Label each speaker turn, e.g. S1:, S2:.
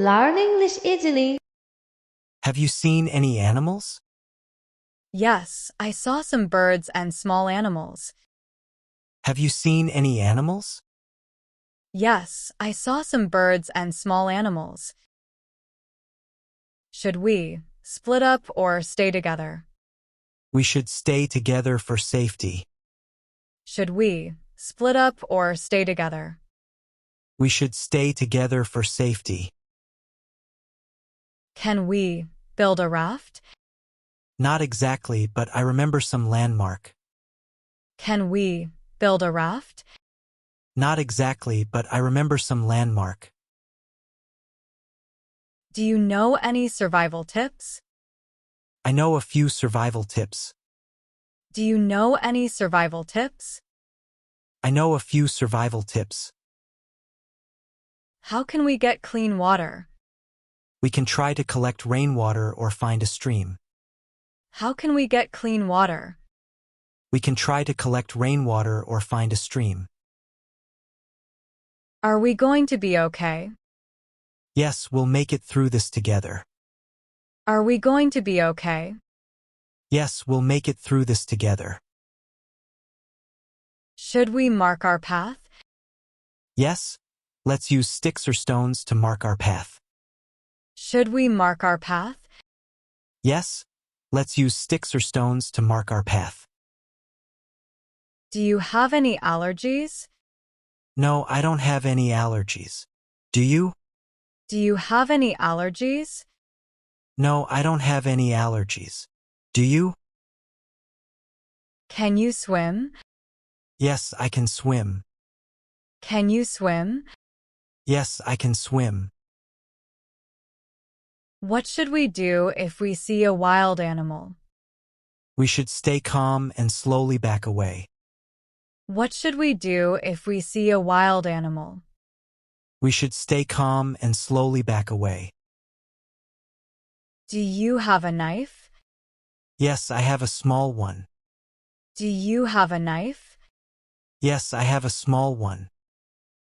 S1: Learn English easily.
S2: Have you seen any animals?
S3: Yes, I saw some birds and small animals.
S2: Have you seen any animals?
S3: Yes, I saw some birds and small animals. Should we split up or stay together?
S2: We should stay together for safety.
S3: Should we split up or stay together?
S2: We should stay together for safety.
S3: Can we build a raft?
S2: Not exactly, but I remember some landmark.
S3: Can we build a raft?
S2: Not exactly, but I remember some landmark.
S3: Do you know any survival tips?
S2: I know a few survival tips.
S3: Do you know any survival tips?
S2: I know a few survival tips.
S3: How can we get clean water?
S2: We can try to collect rainwater or find a stream.
S3: How can we get clean water?
S2: We can try to collect rainwater or find a stream.
S3: Are we going to be okay?
S2: Yes, we'll make it through this together.
S3: Are we going to be okay?
S2: Yes, we'll make it through this together.
S3: Should we mark our path?
S2: Yes, let's use sticks or stones to mark our path.
S3: Should we mark our path?
S2: Yes, let's use sticks or stones to mark our path.
S3: Do you have any allergies?
S2: No, I don't have any allergies. Do you?
S3: Do you have any allergies?
S2: No, I don't have any allergies. Do you?
S3: Can you swim?
S2: Yes, I can swim.
S3: Can you swim?
S2: Yes, I can swim.
S3: What should we do if we see a wild animal?
S2: We should stay calm and slowly back away.
S3: What should we do if we see a wild animal?
S2: We should stay calm and slowly back away.
S3: Do you have a knife?
S2: Yes, I have a small one.
S3: Do you have a knife?
S2: Yes, I have a small one.